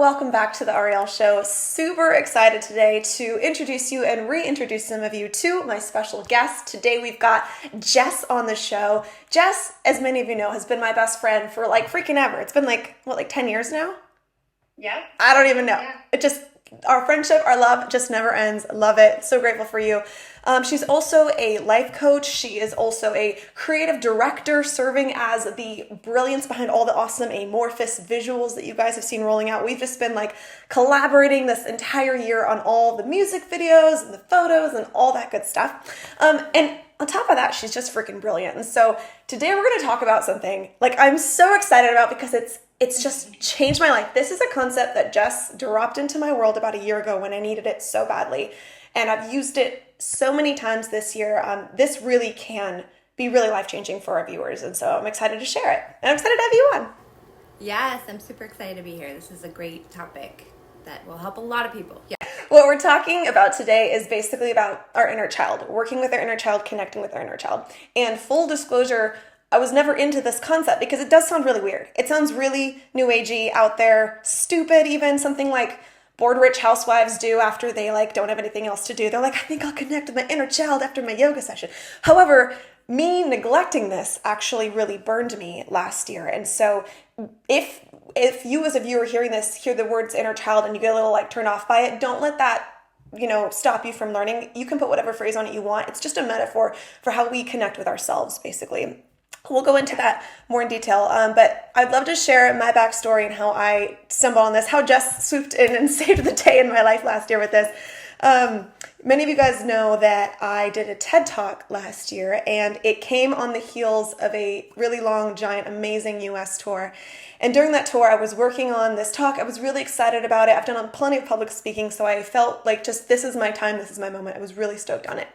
welcome back to the Ariel Show. Super excited today to introduce you and reintroduce some of you to my special guest. Today we've got Jess on the show. Jess, as many of you know, has been my best friend for like freaking ever. It's been like 10 years now? Yeah. I don't even know. Yeah. Our friendship, our love just never ends. Love it. So grateful for you. She's also a life coach. She is also a creative director, serving as the brilliance behind all the awesome amorphous visuals that you guys have seen rolling out. We've just been like collaborating this entire year on all the music videos and the photos and all that good stuff. And on top of that, she's just freaking brilliant. And so today we're going to talk about something like I'm so excited about because it's just changed my life. This is a concept that Jess dropped into my world about a year ago when I needed it so badly. And I've used it so many times this year. This really can be really life-changing for our viewers. And so I'm excited to share it. And I'm excited to have you on. Yes, I'm super excited to be here. This is a great topic that will help a lot of people. Yeah. What we're talking about today is basically about our inner child, working with our inner child, connecting with our inner child. And full disclosure, I was never into this concept because it does sound really weird. It sounds really new agey, out there, stupid even, something like bored rich housewives do after they don't have anything else to do. They're like, I think I'll connect with my inner child after my yoga session. However, me neglecting this actually really burned me last year. And so if you as a viewer hearing this, hear the words inner child and you get a little turned off by it, don't let that stop you from learning. You can put whatever phrase on it you want. It's just a metaphor for how we connect with ourselves, basically. We'll go into that more in detail, but I'd love to share my backstory and how I stumbled on this, how Jess swooped in and saved the day in my life last year with this. Many of you guys know that I did a TED Talk last year, and it came on the heels of a really long, giant, amazing US tour. And during that tour, I was working on this talk. I was really excited about it. I've done plenty of public speaking, so I felt like just this is my time, this is my moment. I was really stoked on it.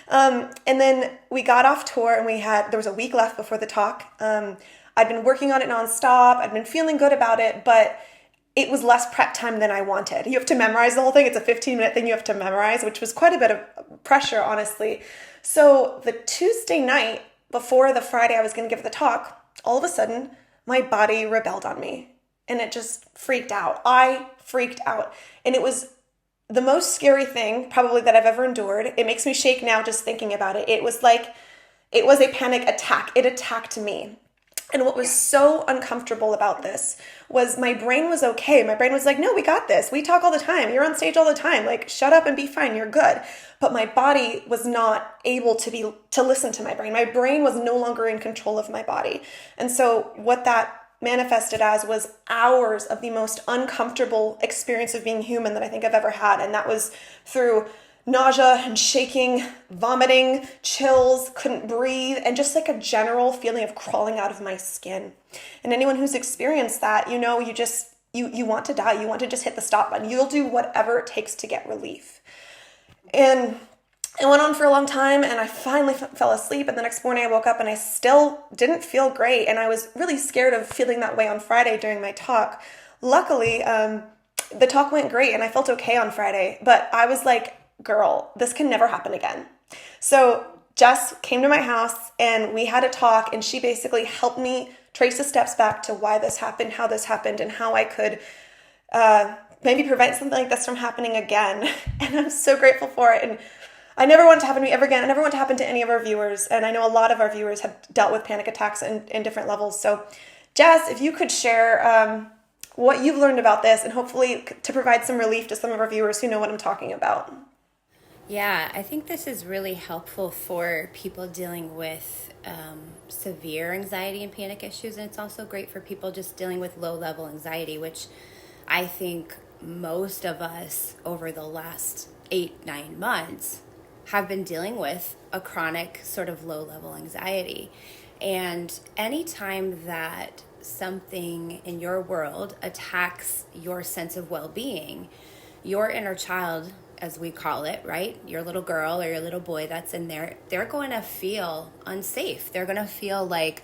And then we got off tour, and there was a week left before the talk. I'd been working on it nonstop. I'd been feeling good about it, but it was less prep time than I wanted. You have to memorize the whole thing. It's a 15-minute thing you have to memorize, which was quite a bit of pressure, honestly. So the Tuesday night before the Friday I was going to give the talk, all of a sudden, my body rebelled on me, and it just freaked out. I freaked out, and it was the most scary thing probably that I've ever endured. It makes me shake now just thinking about it. It was a panic attack. It attacked me. And what was so uncomfortable about this was my brain was okay. My brain was like, no, we got this. We talk all the time. You're on stage all the time. Shut up and be fine. You're good. But my body was not able to listen to my brain. My brain was no longer in control of my body. And so what that manifested as was hours of the most uncomfortable experience of being human that I think I've ever had. And that was through nausea and shaking, vomiting, chills, couldn't breathe, and just a general feeling of crawling out of my skin. And anyone who's experienced that, you want to die. You want to just hit the stop button. You'll do whatever it takes to get relief. And it went on for a long time, and I finally fell asleep, and the next morning I woke up and I still didn't feel great, and I was really scared of feeling that way on Friday during my talk. Luckily, the talk went great, and I felt okay on Friday, but I was like, girl, this can never happen again. So Jess came to my house and we had a talk, and she basically helped me trace the steps back to why this happened, how this happened, and how I could maybe prevent something like this from happening again. And I'm so grateful for it. And I never want it to happen to me ever again. I never want it to happen to any of our viewers. And I know a lot of our viewers have dealt with panic attacks in different levels. So Jess, if you could share what you've learned about this, and hopefully to provide some relief to some of our viewers who know what I'm talking about. Yeah, I think this is really helpful for people dealing with severe anxiety and panic issues. And it's also great for people just dealing with low-level anxiety, which I think most of us over the last 8-9 months have been dealing with a chronic sort of low-level anxiety. And anytime that something in your world attacks your sense of well-being, your inner child, as we call it, right? Your little girl or your little boy that's in there, they're going to feel unsafe. They're going to feel like,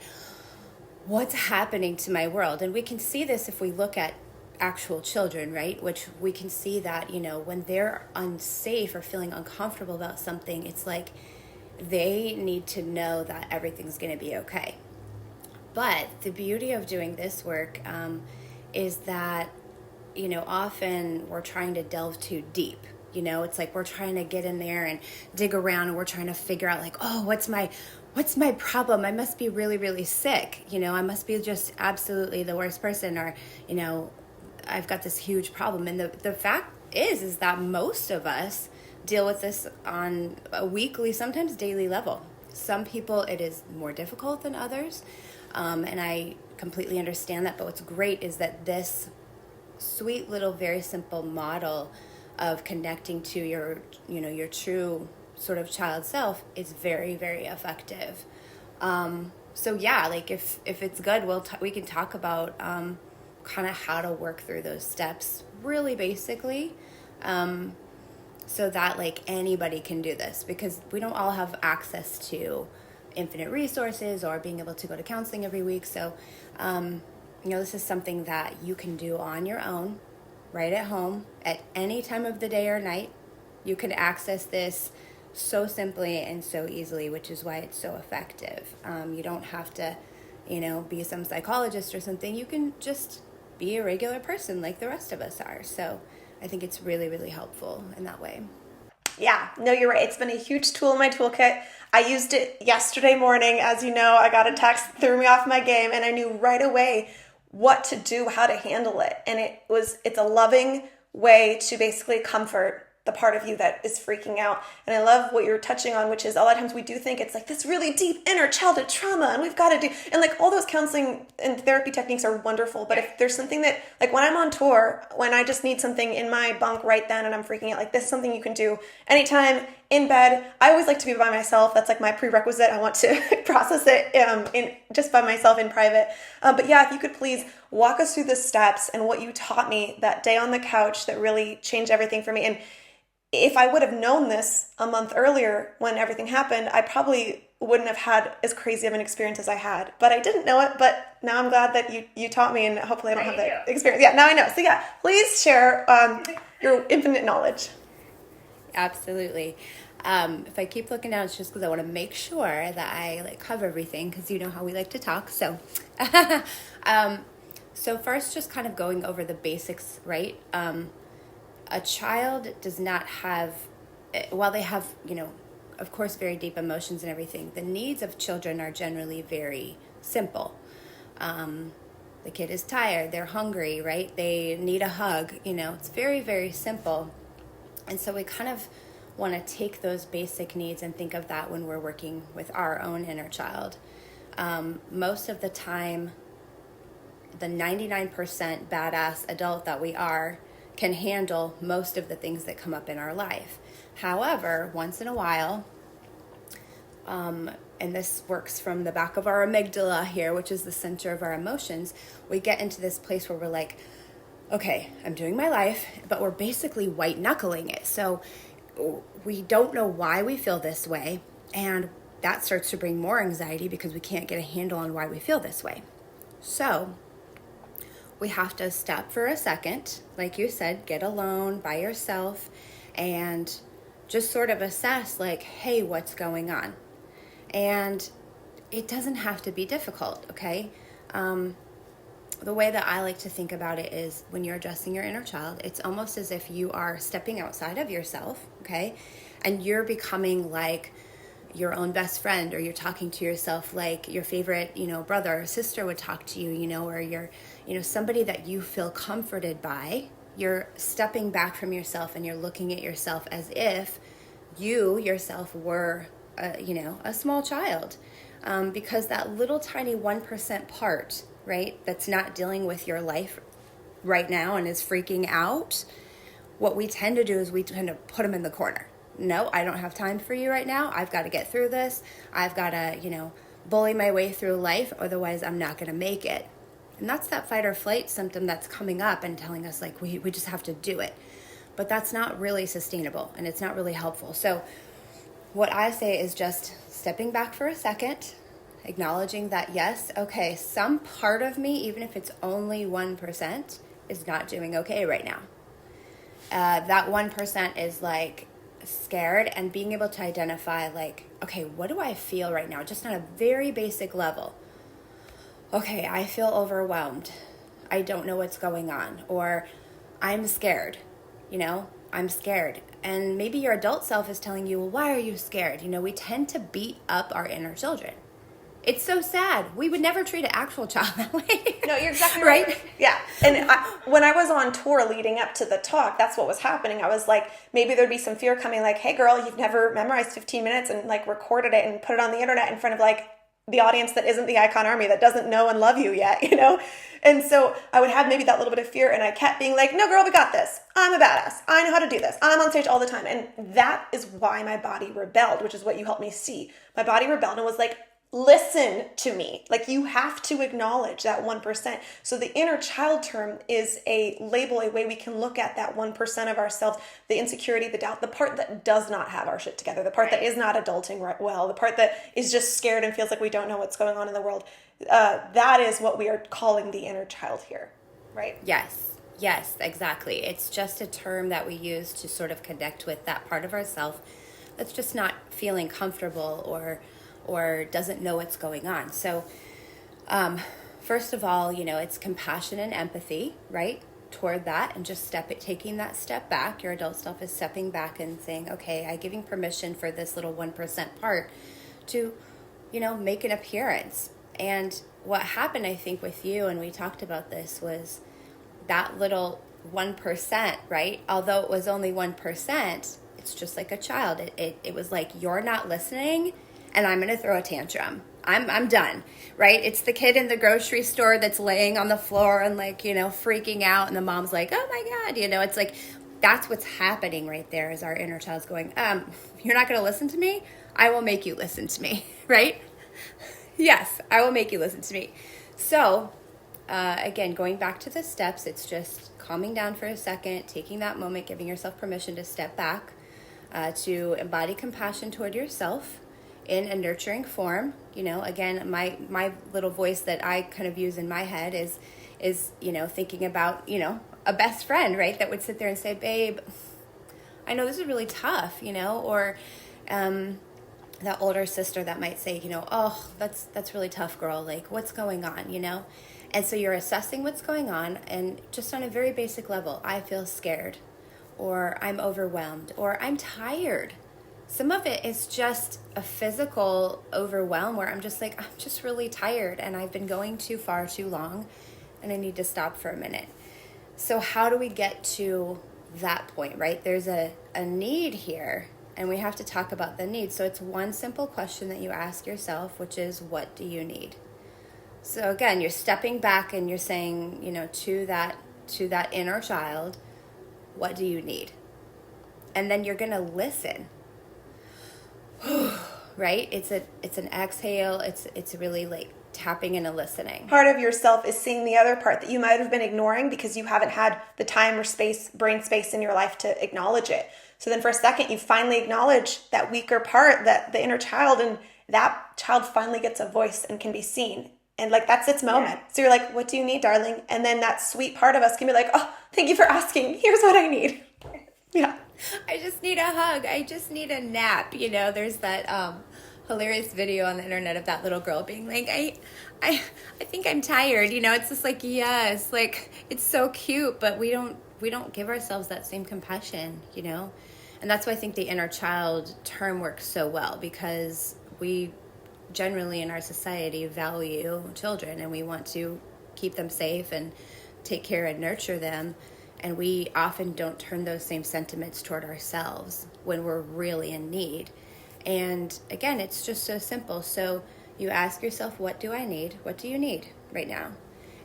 what's happening to my world? And we can see this if we look at actual children, right? Which we can see that, when they're unsafe or feeling uncomfortable about something, it's like they need to know that everything's going to be okay. But the beauty of doing this work is that often we're trying to delve too deep. It's like we're trying to get in there and dig around, and we're trying to figure out like, oh, what's my problem? I must be really, really sick. I must be just absolutely the worst person, or, I've got this huge problem. And the fact is that most of us deal with this on a weekly, sometimes daily level. Some people, it is more difficult than others. And I completely understand that. But what's great is that this sweet little, very simple model of connecting to your true sort of child self is very, very effective. So yeah, like if it's good, we can talk about kind of how to work through those steps really basically, so that like anybody can do this, because we don't all have access to infinite resources or being able to go to counseling every week. So this is something that you can do on your own, right at home, at any time of the day or night. You can access this so simply and so easily, which is why it's so effective. You don't have to, be some psychologist or something. You can just be a regular person like the rest of us are. So I think it's really, really helpful in that way. Yeah, no, you're right. It's been a huge tool in my toolkit. I used it yesterday morning. As you know, I got a text, threw me off my game, and I knew right away what to do, how to handle it. And it's a loving way to basically comfort the part of you that is freaking out. And I love what you're touching on, which is a lot of times we do think it's like this really deep inner childhood trauma and we've got to do, and like all those counseling and therapy techniques are wonderful. But if there's something that, like when I'm on tour, when I just need something in my bunk right then and I'm freaking out, like this is something you can do anytime in bed. I always like to be by myself. That's like my prerequisite. I want to process it in just by myself in private. But yeah, if you could please walk us through the steps and what you taught me that day on the couch that really changed everything for me. And if I would have known this a month earlier when everything happened, I probably wouldn't have had as crazy of an experience as I had. But I didn't know it, but now I'm glad that you taught me, and hopefully I don't have that experience. Yeah, now I know. So yeah, please share your infinite knowledge. Absolutely. If I keep looking down, it's just because I want to make sure that I cover everything, because you know how we like to talk. So, so first, just kind of going over the basics, right? A child does not have, while they have, of course, very deep emotions and everything, the needs of children are generally very simple. The kid is tired, they're hungry, right? They need a hug, it's very, very simple. And so we kind of want to take those basic needs and think of that when we're working with our own inner child. Most of the time, the 99% badass adult that we are can handle most of the things that come up in our life. However, once in a while, and this works from the back of our amygdala here, which is the center of our emotions, we get into this place where we're like, okay, I'm doing my life, but we're basically white knuckling it. So we don't know why we feel this way, and that starts to bring more anxiety because we can't get a handle on why we feel this way. So we have to stop for a second, like you said, get alone by yourself and just sort of assess like, hey, what's going on? And it doesn't have to be difficult, okay? The way that I like to think about it is when you're addressing your inner child, it's almost as if you are stepping outside of yourself, okay? And you're becoming like your own best friend, or you're talking to yourself like your favorite, brother or sister would talk to you, or you're, somebody that you feel comforted by. You're stepping back from yourself and you're looking at yourself as if you yourself were, a small child. Because that little tiny 1% part, right, that's not dealing with your life right now and is freaking out, what we tend to do is we tend to put them in the corner. No, I don't have time for you right now. I've got to get through this. I've got to, bully my way through life. Otherwise, I'm not going to make it. And that's that fight or flight symptom that's coming up and telling us like we just have to do it. But that's not really sustainable and it's not really helpful. So what I say is just stepping back for a second, acknowledging that, yes, okay, some part of me, even if it's only 1%, is not doing okay right now. That 1% is like scared, and being able to identify like, okay, what do I feel right now? Just on a very basic level. Okay, I feel overwhelmed. I don't know what's going on. Or I'm scared, I'm scared. And maybe your adult self is telling you, well, why are you scared? We tend to beat up our inner children. It's so sad. We would never treat an actual child that way. No, you're exactly right. Yeah. And when I was on tour leading up to the talk, that's what was happening. I was like, maybe there'd be some fear coming, like, hey girl, you've never memorized 15 minutes and like recorded it and put it on the internet in front of like the audience that isn't the Icon Army, that doesn't know and love you yet, And so I would have maybe that little bit of fear, and I kept being like, no girl, we got this. I'm a badass. I know how to do this. I'm on stage all the time. And that is why my body rebelled, which is what you helped me see. My body rebelled and was like, listen to me. Like, you have to acknowledge that 1%. So the inner child term is a label, a way we can look at that 1% of ourselves, the insecurity, the doubt, the part that does not have our shit together, the part that is not adulting well, the part that is just scared and feels like we don't know what's going on in the world. That is what we are calling the inner child here, right? Yes, exactly. It's just a term that we use to sort of connect with that part of ourselves that's just not feeling comfortable or doesn't know what's going on. So first of all, it's compassion and empathy, right, toward that, and just taking that step back. Your adult self is stepping back and saying, okay, I'm giving permission for this little 1% part to, make an appearance. And what happened, I think, with you, and we talked about this, was that little 1%, right? Although it was only 1%, it's just like a child. It was like, you're not listening, and I'm going to throw a tantrum. I'm done, right? It's the kid in the grocery store that's laying on the floor and like, freaking out. And the mom's like, oh my God, it's like, that's what's happening right there, is our inner child's going, you're not going to listen to me? I will make you listen to me, right? Yes, I will make you listen to me. So again, going back to the steps, it's just calming down for a second, taking that moment, giving yourself permission to step back, to embody compassion toward yourself in a nurturing form. Again, my little voice that I kind of use in my head is thinking about, a best friend, right? That would sit there and say, babe, I know this is really tough, or that older sister that might say, oh, that's really tough, girl. Like, what's going on, And so you're assessing what's going on, and just on a very basic level, I feel scared, or I'm overwhelmed, or I'm tired. Some of it is just a physical overwhelm where I'm just like, I'm just really tired and I've been going too far too long and I need to stop for a minute. So how do we get to that point, right? There's a need here, and we have to talk about the need. So it's one simple question that you ask yourself, which is, what do you need? So again, you're stepping back and you're saying, to that inner child, what do you need? And then you're going to listen. Right? It's an exhale. It's really like tapping into listening. Part of yourself is seeing the other part that you might have been ignoring because you haven't had the time or brain space in your life to acknowledge it. So then for a second, you finally acknowledge that weaker part, that the inner child, and that child finally gets a voice and can be seen. And like, that's its moment. Yeah. So you're like, what do you need, darling? And then that sweet part of us can be like, oh, thank you for asking. Here's what I need. Yeah. I just need a hug. I just need a nap. There's that hilarious video on the internet of that little girl being like, I think I'm tired. It's just like, yes, like, it's so cute, but we don't give ourselves that same compassion, And that's why I think the inner child term works so well, because we generally in our society value children and we want to keep them safe and take care and nurture them. And we often don't turn those same sentiments toward ourselves when we're really in need. And again, it's just so simple. So you ask yourself, what do I need? What do you need right now?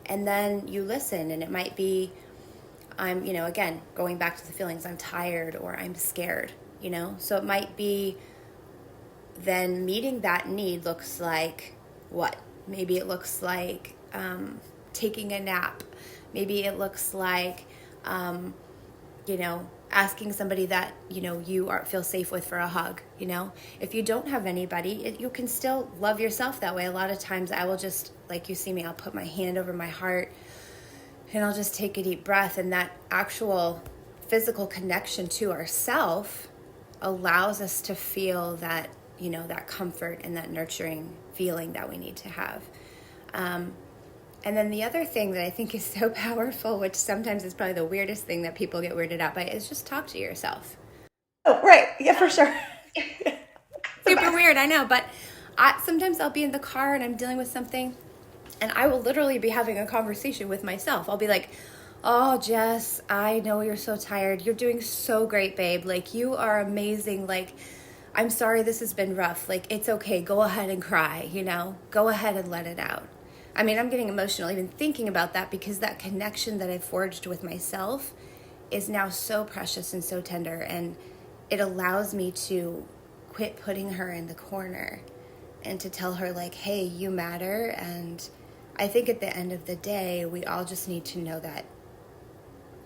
And then you listen, and it might be, I'm, again, going back to the feelings, I'm tired or I'm scared, So it might be then meeting that need looks like what? Maybe it looks like taking a nap. Maybe it looks like asking somebody that, you feel safe with for a hug, If you don't have anybody, you can still love yourself that way. A lot of times I will just, like you see me, I'll put my hand over my heart and I'll just take a deep breath. And that actual physical connection to ourself allows us to feel that, that comfort and that nurturing feeling that we need to have. And then the other thing that I think is so powerful, which sometimes is probably the weirdest thing that people get weirded out by, is just talk to yourself. Oh, right. Yeah, for sure. Super weird, I know, but sometimes I'll be in the car and I'm dealing with something, and I will literally be having a conversation with myself. I'll be like, oh, Jess, I know you're so tired. You're doing so great, babe. Like, you are amazing. Like, I'm sorry this has been rough. Like, it's okay. Go ahead and cry, Go ahead and let it out. I mean, I'm getting emotional even thinking about that, because that connection that I forged with myself is now so precious and so tender, and it allows me to quit putting her in the corner and to tell her, like, hey, you matter. And I think at the end of the day, we all just need to know that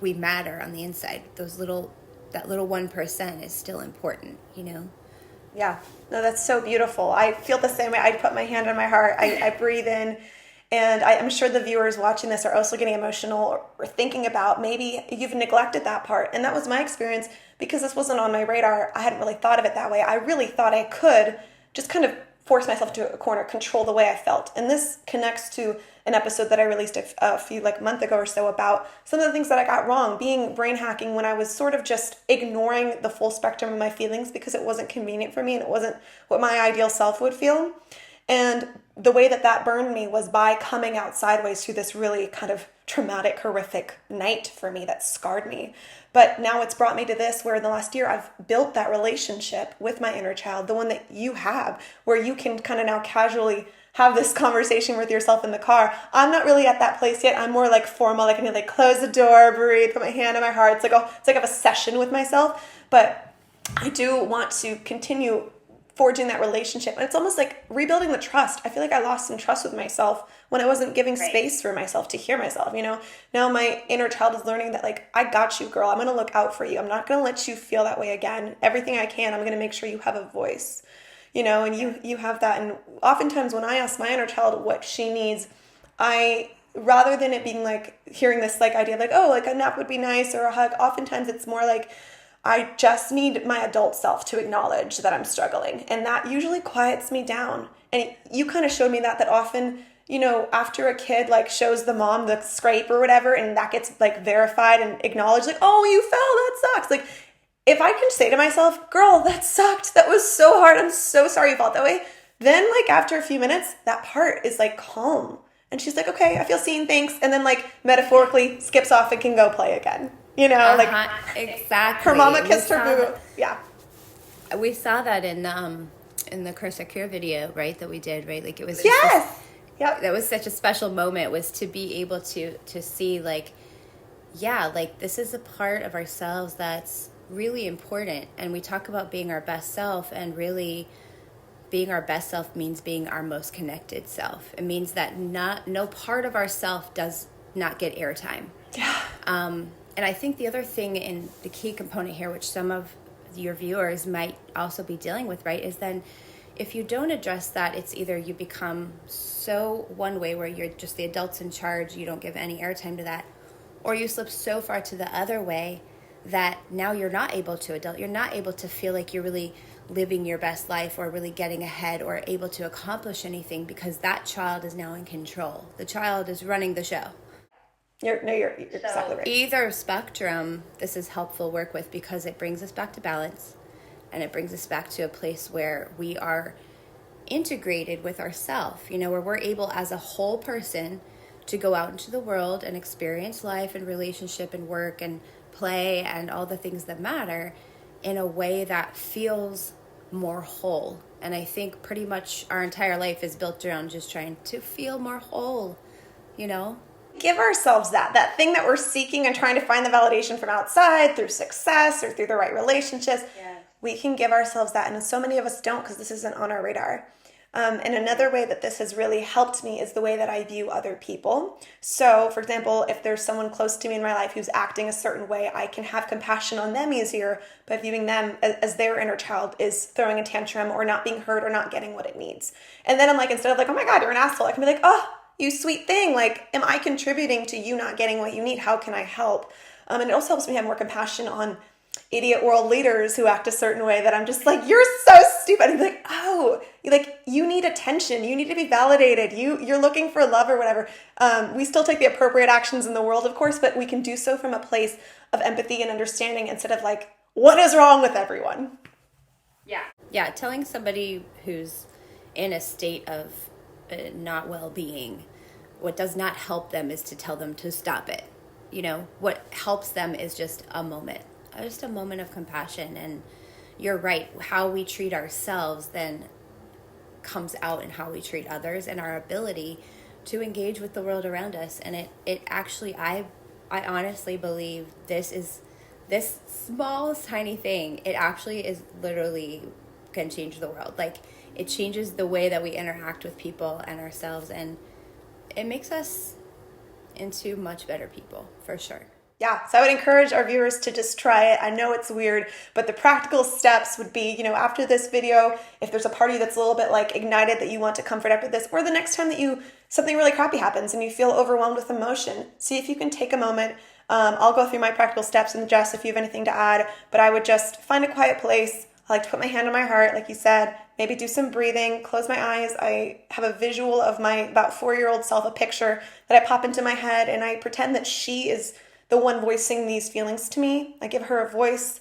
we matter on the inside. That little 1% is still important, Yeah. No, that's so beautiful. I feel the same way. I put my hand on my heart. I breathe in. And I'm sure the viewers watching this are also getting emotional or thinking about maybe you've neglected that part. And that was my experience because this wasn't on my radar. I hadn't really thought of it that way. I really thought I could just kind of force myself to a corner, control the way I felt. And this connects to an episode that I released a few month ago or so about some of the things that I got wrong, being brain hacking when I was sort of just ignoring the full spectrum of my feelings because it wasn't convenient for me and it wasn't what my ideal self would feel. And the way that burned me was by coming out sideways through this really kind of traumatic, horrific night for me that scarred me. But now it's brought me to this where in the last year I've built that relationship with my inner child, the one that you have, where you can kind of now casually have this conversation with yourself in the car. I'm not really at that place yet. I'm more like formal. I can close the door, breathe, put my hand on my heart. It's like I have a session with myself. But I do want to continue forging that relationship. And it's almost like rebuilding the trust. I feel like I lost some trust with myself when I wasn't giving space for myself to hear myself, Now my inner child is learning that I got you, girl. I'm going to look out for you. I'm not going to let you feel that way again. Everything I can, I'm going to make sure you have a voice, and you have that. And oftentimes when I ask my inner child what she needs, rather than it being hearing this idea of a nap would be nice or a hug, oftentimes it's more I just need my adult self to acknowledge that I'm struggling. And that usually quiets me down. And you kind of showed me that often, after a kid shows the mom the scrape or whatever, and that gets verified and acknowledged, oh, you fell, that sucks. If I can say to myself, girl, that sucked. That was so hard. I'm so sorry you felt that way. Then after a few minutes, that part is calm. And she's okay, I feel seen, thanks. And then metaphorically skips off and can go play again. Exactly. Her mama kissed her boo. Yeah. We saw that in the Curse Cure video, right? That we did, right? It was yes. Yep. That was such a special moment, was to be able to see this is a part of ourselves that's really important. And we talk about being our best self, and really being our best self means being our most connected self. It means that no part of ourself does not get airtime. Yeah. And I think the other thing, in the key component here, which some of your viewers might also be dealing with, right, is then if you don't address that, it's either you become so one way where you're just the adults in charge, you don't give any airtime to that, or you slip so far to the other way that now you're not able to adult, you're not able to feel like you're really living your best life or really getting ahead or able to accomplish anything, because that child is now in control. The child is running the show. You're exactly right. Either spectrum, this is helpful work with, because it brings us back to balance, and it brings us back to a place where we are integrated with ourselves, where we're able as a whole person to go out into the world and experience life and relationship and work and play and all the things that matter in a way that feels more whole. And I think pretty much our entire life is built around just trying to feel more whole, Give ourselves that thing that we're seeking and trying to find the validation from outside through success or through the right relationships. Yeah. We can give ourselves that. And so many of us don't, because this isn't on our radar. And another way that this has really helped me is the way that I view other people. So, for example, if there's someone close to me in my life who's acting a certain way, I can have compassion on them easier by viewing them as their inner child is throwing a tantrum or not being heard or not getting what it needs. And then I'm instead of oh my God, you're an asshole, I can be oh, you sweet thing, am I contributing to you not getting what you need? How can I help? And it also helps me have more compassion on idiot world leaders who act a certain way that I'm just like, you're so stupid. And I'm like, oh, like you need attention. You need to be validated. You're looking for love or whatever. We still take the appropriate actions in the world, of course, but we can do so from a place of empathy and understanding instead of like, what is wrong with everyone? Yeah, telling somebody who's in a state of not well-being, what does not help them is to tell them to stop it. What helps them is just a moment of compassion. And you're right, how we treat ourselves then comes out in how we treat others and our ability to engage with the world around us. And it actually, I honestly believe this small tiny thing, it actually is literally can change the world. Like, it changes the way that we interact with people and ourselves, and it makes us into much better people, for sure. Yeah, so I would encourage our viewers to just try it. I know it's weird, but the practical steps would be, after this video, if there's a part of you that's a little bit like ignited that you want to comfort after this, or the next time that something really crappy happens and you feel overwhelmed with emotion, see if you can take a moment. I'll go through my practical steps, and Jess, if you have anything to add, but I would just find a quiet place. I like to put my hand on my heart, like you said, maybe do some breathing, close my eyes. I have a visual of my about 4-year-old self, a picture that I pop into my head, and I pretend that she is the one voicing these feelings to me. I give her a voice,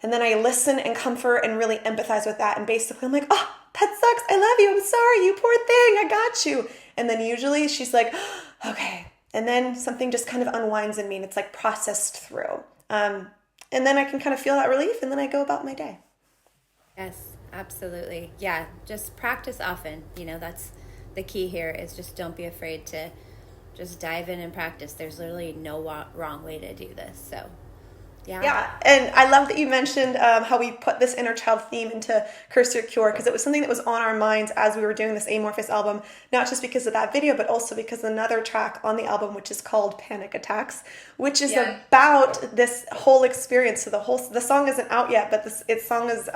and then I listen and comfort and really empathize with that. And basically I'm like, oh, that sucks. I love you. I'm sorry. You poor thing. I got you. And then usually she's like, oh, okay. And then something just kind of unwinds in me, and it's like processed through. And then I can kind of feel that relief, and then I go about my day. Yes, absolutely. Yeah, just practice often. That's the key here, is just don't be afraid to just dive in and practice. There's literally no wrong way to do this. So, yeah. Yeah, and I love that you mentioned how we put this inner child theme into Curse Your Cure, because it was something that was on our minds as we were doing this Amorphous album, not just because of that video, but also because another track on the album, which is called Panic Attacks, which is about this whole experience. So the song isn't out yet, but its song is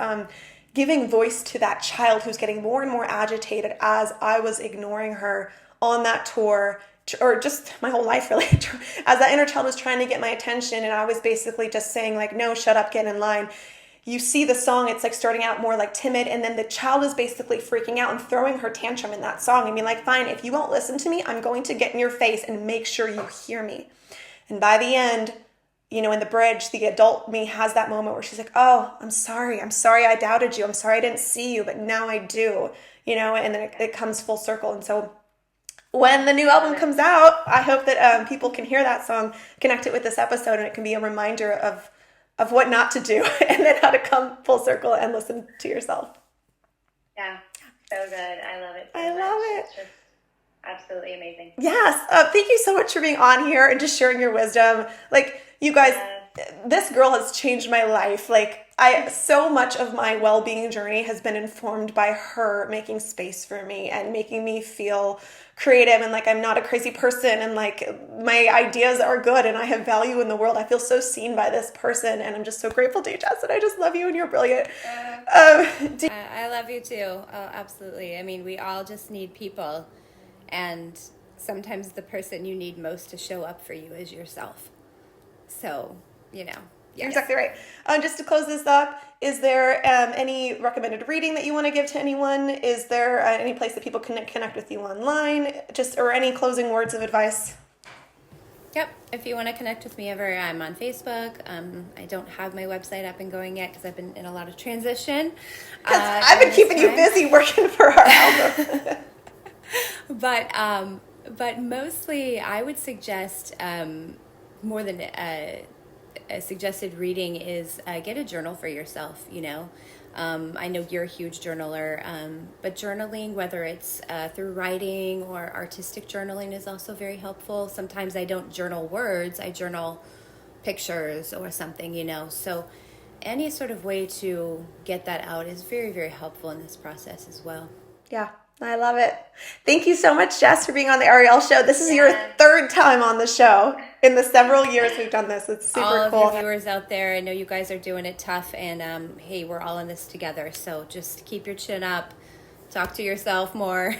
giving voice to that child who's getting more and more agitated as I was ignoring her on that tour, or just my whole life really, as that inner child was trying to get my attention, and I was basically just saying like, no, shut up, get in line. You see the song, it's like starting out more like timid, and then the child is basically freaking out and throwing her tantrum in that song. I mean, like, fine, if you won't listen to me, I'm going to get in your face and make sure you hear me. And by the end, in the bridge, the adult me has that moment where she's like, oh, I'm sorry I doubted you, I'm sorry I didn't see you, but now I do, and then it comes full circle. And so when the new album comes out, I hope that people can hear that song, connect it with this episode, and it can be a reminder of what not to do, and then how to come full circle and listen to yourself. Yeah, so good. I love it. I love it. It's just absolutely amazing. Yes. Thank you so much for being on here and just sharing your wisdom. Like, you guys, this girl has changed my life. Like, so much of my well-being journey has been informed by her making space for me and making me feel creative and like I'm not a crazy person, and like my ideas are good and I have value in the world. I feel so seen by this person, and I'm just so grateful to you, Jess, and I just love you, and you're brilliant. I love you too. Oh, absolutely. I mean, we all just need people, and sometimes the person you need most to show up for you is yourself. So, yes. You're exactly right. Just to close this up, is there any recommended reading that you want to give to anyone? Is there any place that people can connect with you online? Or any closing words of advice? Yep. If you want to connect with me ever, I'm on Facebook. I don't have my website up and going yet because I've been in a lot of transition. I've been keeping you busy working for our album. But mostly I would suggest more than a suggested reading is get a journal for yourself. I know you're a huge journaler, but journaling, whether it's through writing or artistic journaling, is also very helpful. Sometimes I don't journal words, I journal pictures or something, so any sort of way to get that out is very, very helpful in this process as well. Yeah, I love it. Thank you so much, Jess, for being on the Ariel Show. This is your third time on the show in the several years we've done this. It's super cool. All of your viewers out there, I know you guys are doing it tough, and hey, we're all in this together. So just keep your chin up, talk to yourself more,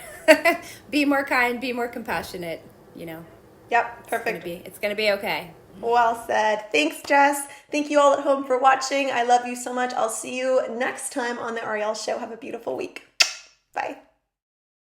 be more kind, be more compassionate. Yep, perfect. It's gonna be okay. Well said. Thanks, Jess. Thank you all at home for watching. I love you so much. I'll see you next time on the Ariel Show. Have a beautiful week. Bye.